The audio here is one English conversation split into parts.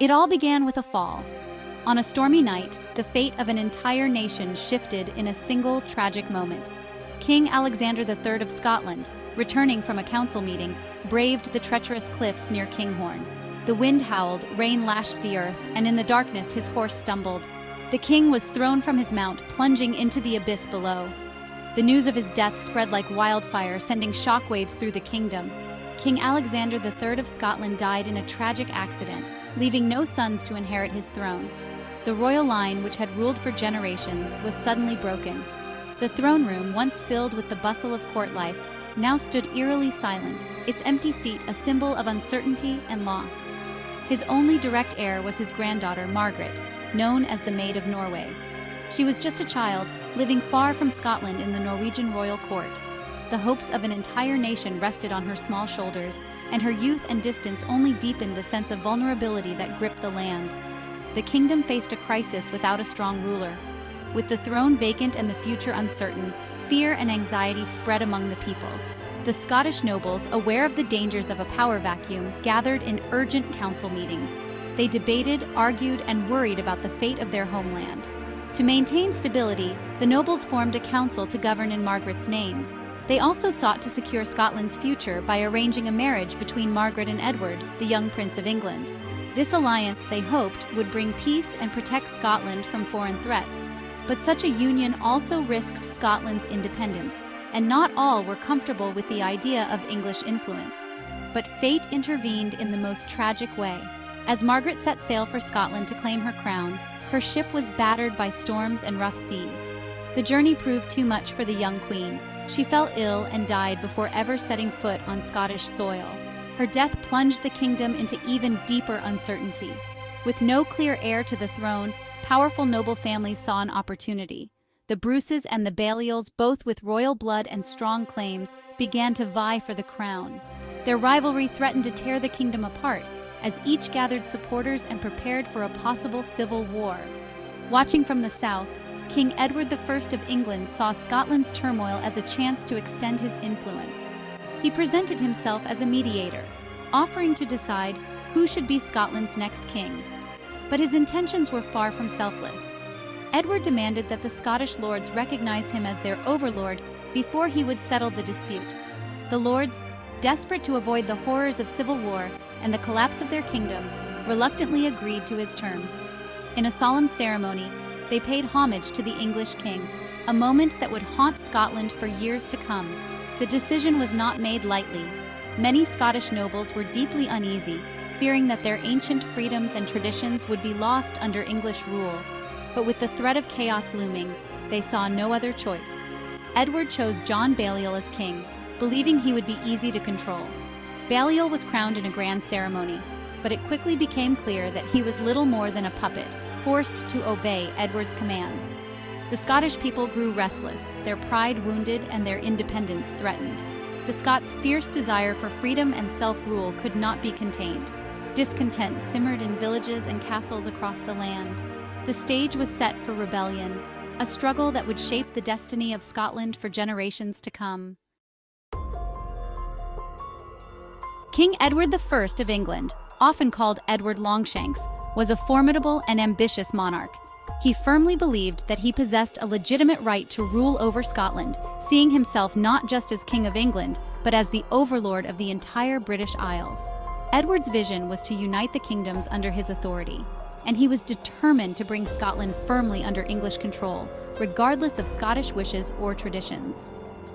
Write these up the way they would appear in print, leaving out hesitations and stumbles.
It all began with a fall. On a stormy night, the fate of an entire nation shifted in a single tragic moment. King Alexander III of Scotland, returning from a council meeting, braved the treacherous cliffs near Kinghorn. The wind howled, rain lashed the earth, and in the darkness his horse stumbled. The king was thrown from his mount, plunging into the abyss below. The news of his death spread like wildfire, sending shockwaves through the kingdom. King Alexander III of Scotland died in a tragic accident, leaving no sons to inherit his throne. The royal line, which had ruled for generations, was suddenly broken. The throne room, once filled with the bustle of court life, now stood eerily silent, its empty seat a symbol of uncertainty and loss. His only direct heir was his granddaughter, Margaret, known as the Maid of Norway. She was just a child, living far from Scotland in the Norwegian royal court. The hopes of an entire nation rested on her small shoulders, and her youth and distance only deepened the sense of vulnerability that gripped the land. The kingdom faced a crisis without a strong ruler. With the throne vacant and the future uncertain, fear and anxiety spread among the people. The Scottish nobles, aware of the dangers of a power vacuum, gathered in urgent council meetings. They debated, argued, and worried about the fate of their homeland. To maintain stability, the nobles formed a council to govern in Margaret's name. They also sought to secure Scotland's future by arranging a marriage between Margaret and Edward, the young Prince of England. This alliance, they hoped, would bring peace and protect Scotland from foreign threats. But such a union also risked Scotland's independence, and not all were comfortable with the idea of English influence. But fate intervened in the most tragic way. As Margaret set sail for Scotland to claim her crown, her ship was battered by storms and rough seas. The journey proved too much for the young queen. She fell ill and died before ever setting foot on Scottish soil. Her death plunged the kingdom into even deeper uncertainty. With no clear heir to the throne, powerful noble families saw an opportunity. The Bruces and the Balliols, both with royal blood and strong claims, began to vie for the crown. Their rivalry threatened to tear the kingdom apart, as each gathered supporters and prepared for a possible civil war. Watching from the south, King Edward I of England saw Scotland's turmoil as a chance to extend his influence. He presented himself as a mediator, offering to decide who should be Scotland's next king. But his intentions were far from selfless. Edward demanded that the Scottish lords recognize him as their overlord before he would settle the dispute. The lords, desperate to avoid the horrors of civil war and the collapse of their kingdom, reluctantly agreed to his terms. In a solemn ceremony, they paid homage to the English king, a moment that would haunt Scotland for years to come. The decision was not made lightly. Many Scottish nobles were deeply uneasy, fearing that their ancient freedoms and traditions would be lost under English rule. But with the threat of chaos looming, they saw no other choice. Edward chose John Balliol as king, believing he would be easy to control. Balliol was crowned in a grand ceremony, but it quickly became clear that he was little more than a puppet, forced to obey Edward's commands. The Scottish people grew restless, their pride wounded and their independence threatened. The Scots' fierce desire for freedom and self-rule could not be contained. Discontent simmered in villages and castles across the land. The stage was set for rebellion, a struggle that would shape the destiny of Scotland for generations to come. King Edward I of England, often called Edward Longshanks, was a formidable and ambitious monarch. He firmly believed that he possessed a legitimate right to rule over Scotland, seeing himself not just as King of England, but as the overlord of the entire British Isles. Edward's vision was to unite the kingdoms under his authority, and he was determined to bring Scotland firmly under English control, regardless of Scottish wishes or traditions.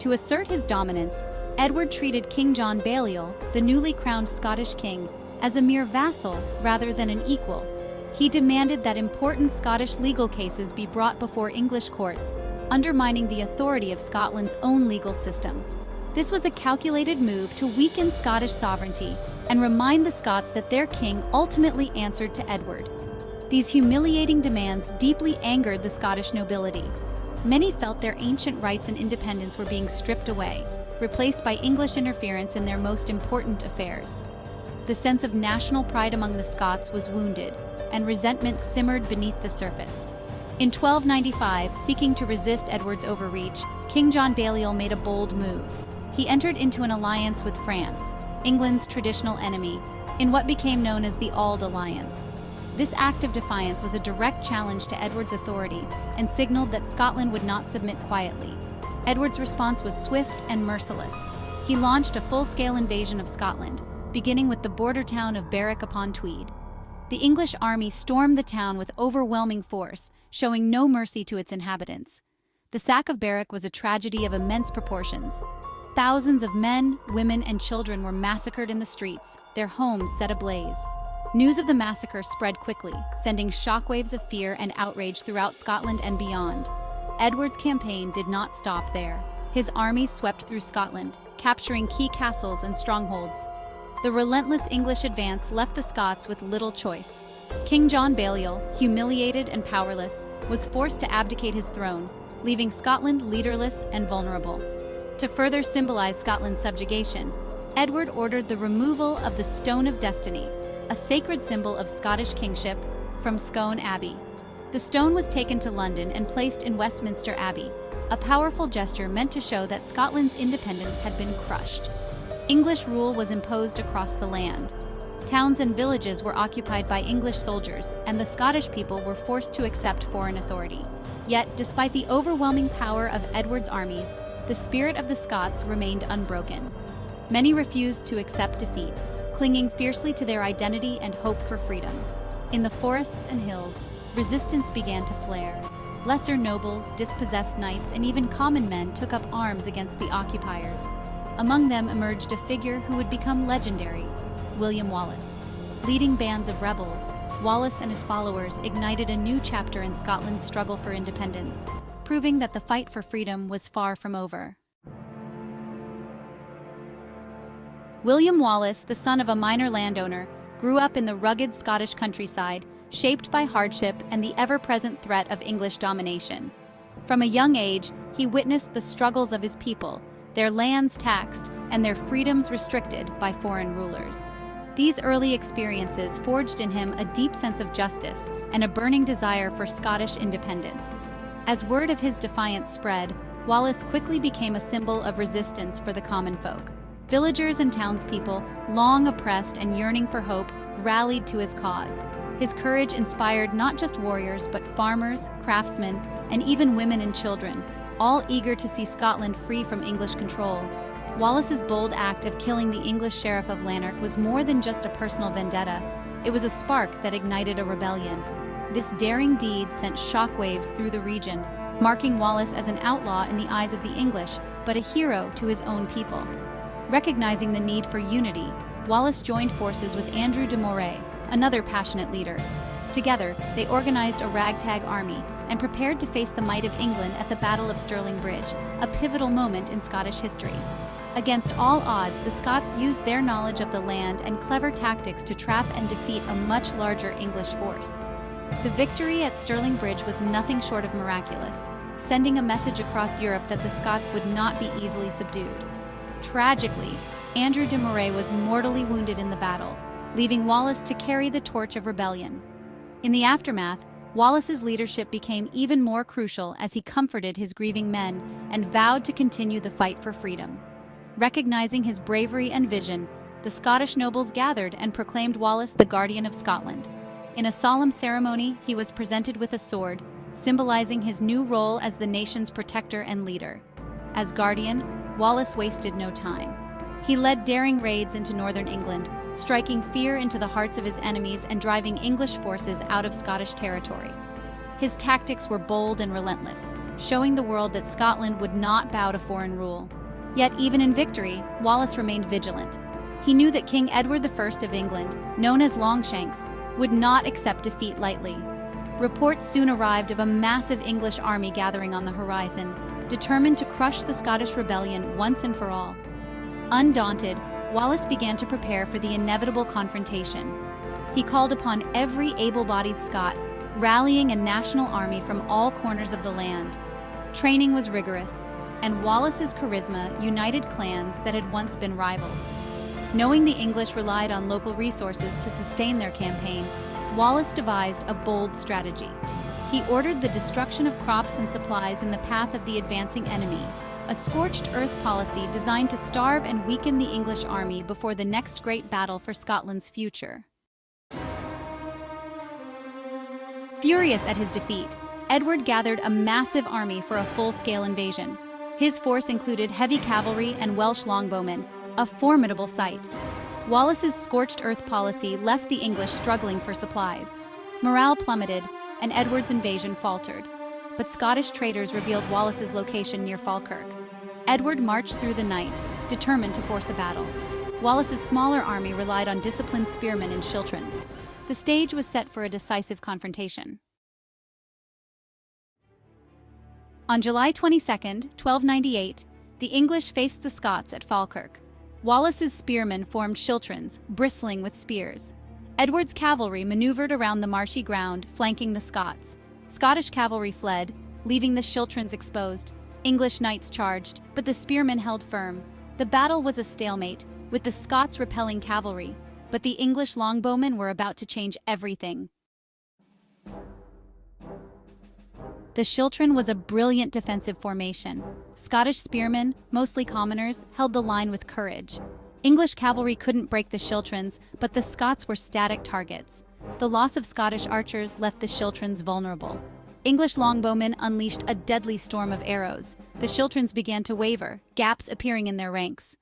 To assert his dominance, Edward treated King John Balliol, the newly crowned Scottish king, as a mere vassal rather than an equal. He demanded that important Scottish legal cases be brought before English courts, undermining the authority of Scotland's own legal system. This was a calculated move to weaken Scottish sovereignty and remind the Scots that their king ultimately answered to Edward. These humiliating demands deeply angered the Scottish nobility. Many felt their ancient rights and independence were being stripped away, replaced by English interference in their most important affairs. The sense of national pride among the Scots was wounded, and resentment simmered beneath the surface. In 1295, seeking to resist Edward's overreach, King John Balliol made a bold move. He entered into an alliance with France, England's traditional enemy, in what became known as the Auld Alliance. This act of defiance was a direct challenge to Edward's authority and signaled that Scotland would not submit quietly. Edward's response was swift and merciless. He launched a full-scale invasion of Scotland, beginning with the border town of Berwick-upon-Tweed. The English army stormed the town with overwhelming force, showing no mercy to its inhabitants. The sack of Berwick was a tragedy of immense proportions. Thousands of men, women, and children were massacred in the streets, their homes set ablaze. News of the massacre spread quickly, sending shockwaves of fear and outrage throughout Scotland and beyond. Edward's campaign did not stop there. His armies swept through Scotland, capturing key castles and strongholds. The relentless English advance left the Scots with little choice. King John Balliol, humiliated and powerless, was forced to abdicate his throne, leaving Scotland leaderless and vulnerable. To further symbolize Scotland's subjugation, Edward ordered the removal of the Stone of Destiny, a sacred symbol of Scottish kingship, from Scone Abbey. The stone was taken to London and placed in Westminster Abbey, a powerful gesture meant to show that Scotland's independence had been crushed. English rule was imposed across the land. Towns and villages were occupied by English soldiers, and the Scottish people were forced to accept foreign authority. Yet, despite the overwhelming power of Edward's armies, the spirit of the Scots remained unbroken. Many refused to accept defeat, clinging fiercely to their identity and hope for freedom. In the forests and hills, resistance began to flare. Lesser nobles, dispossessed knights, and even common men took up arms against the occupiers. Among them emerged a figure who would become legendary, William Wallace. Leading bands of rebels, Wallace and his followers ignited a new chapter in Scotland's struggle for independence, proving that the fight for freedom was far from over. William Wallace, the son of a minor landowner, grew up in the rugged Scottish countryside, shaped by hardship and the ever-present threat of English domination. From a young age, he witnessed the struggles of his people, their lands taxed and their freedoms restricted by foreign rulers. These early experiences forged in him a deep sense of justice and a burning desire for Scottish independence. As word of his defiance spread, Wallace quickly became a symbol of resistance for the common folk. Villagers and townspeople, long oppressed and yearning for hope, rallied to his cause. His courage inspired not just warriors, but farmers, craftsmen, and even women and children, all eager to see Scotland free from English control. Wallace's bold act of killing the English sheriff of Lanark was more than just a personal vendetta. It was a spark that ignited a rebellion. This daring deed sent shockwaves through the region, marking Wallace as an outlaw in the eyes of the English, but a hero to his own people. Recognizing the need for unity, Wallace joined forces with Andrew de Moray, another passionate leader. Together, they organized a ragtag army and prepared to face the might of England at the Battle of Stirling Bridge, a pivotal moment in Scottish history. Against all odds, the Scots used their knowledge of the land and clever tactics to trap and defeat a much larger English force. The victory at Stirling Bridge was nothing short of miraculous, sending a message across Europe that the Scots would not be easily subdued. Tragically, Andrew de Moray was mortally wounded in the battle, leaving Wallace to carry the torch of rebellion. In the aftermath, Wallace's leadership became even more crucial as he comforted his grieving men and vowed to continue the fight for freedom. Recognizing his bravery and vision, the Scottish nobles gathered and proclaimed Wallace the Guardian of Scotland. In a solemn ceremony, he was presented with a sword, symbolizing his new role as the nation's protector and leader. As Guardian, Wallace wasted no time. He led daring raids into northern England, striking fear into the hearts of his enemies and driving English forces out of Scottish territory. His tactics were bold and relentless, showing the world that Scotland would not bow to foreign rule. Yet even in victory, Wallace remained vigilant. He knew that King Edward I of England, known as Longshanks, would not accept defeat lightly. Reports soon arrived of a massive English army gathering on the horizon, determined to crush the Scottish rebellion once and for all. Undaunted, Wallace began to prepare for the inevitable confrontation. He called upon every able-bodied Scot, rallying a national army from all corners of the land. Training was rigorous, and Wallace's charisma united clans that had once been rivals. Knowing the English relied on local resources to sustain their campaign, Wallace devised a bold strategy. He ordered the destruction of crops and supplies in the path of the advancing enemy, a scorched earth policy designed to starve and weaken the English army before the next great battle for Scotland's future. Furious at his defeat, Edward gathered a massive army for a full-scale invasion. His force included heavy cavalry and Welsh longbowmen, a formidable sight. Wallace's scorched earth policy left the English struggling for supplies. Morale plummeted, and Edward's invasion faltered. But Scottish traders revealed Wallace's location near Falkirk. Edward marched through the night, determined to force a battle. Wallace's smaller army relied on disciplined spearmen and schiltrons. The stage was set for a decisive confrontation. On July 22, 1298, the English faced the Scots at Falkirk. Wallace's spearmen formed schiltrons, bristling with spears. Edward's cavalry maneuvered around the marshy ground, flanking the Scots. Scottish cavalry fled, leaving the schiltrons exposed. English knights charged, but the spearmen held firm. The battle was a stalemate, with the Scots repelling cavalry, but the English longbowmen were about to change everything. The schiltron was a brilliant defensive formation. Scottish spearmen, mostly commoners, held the line with courage. English cavalry couldn't break the schiltrons, but the Scots were static targets. The loss of Scottish archers left the schiltrons vulnerable. English longbowmen unleashed a deadly storm of arrows. The schiltrons began to waver, gaps appearing in their ranks.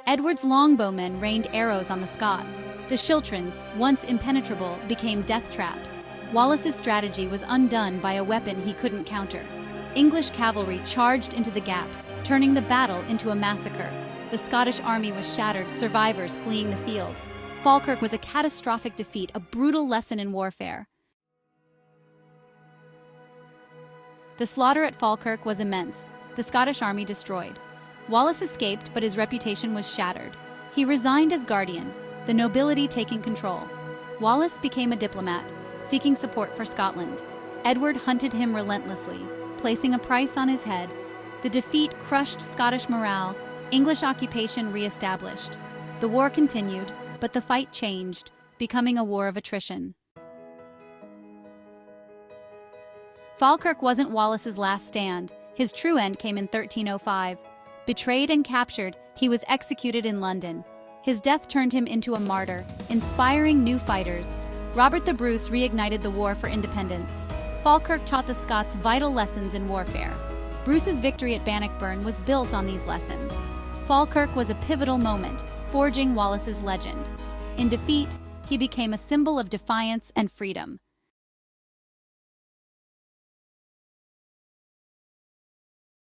Edward's longbowmen rained arrows on the Scots. The schiltrons, once impenetrable, became death traps. Wallace's strategy was undone by a weapon he couldn't counter. English cavalry charged into the gaps, turning the battle into a massacre. The Scottish army was shattered, survivors fleeing the field. Falkirk was a catastrophic defeat, a brutal lesson in warfare. The slaughter at Falkirk was immense, the Scottish army destroyed. Wallace escaped, but his reputation was shattered. He resigned as guardian, the nobility taking control. Wallace became a diplomat, seeking support for Scotland. Edward hunted him relentlessly, placing a price on his head. The defeat crushed Scottish morale, English occupation re-established. The war continued, but the fight changed, becoming a war of attrition. Falkirk wasn't Wallace's last stand. His true end came in 1305. Betrayed and captured, he was executed in London. His death turned him into a martyr, inspiring new fighters. Robert the Bruce reignited the war for independence. Falkirk taught the Scots vital lessons in warfare. Bruce's victory at Bannockburn was built on these lessons. Falkirk was a pivotal moment, forging Wallace's legend. In defeat, he became a symbol of defiance and freedom.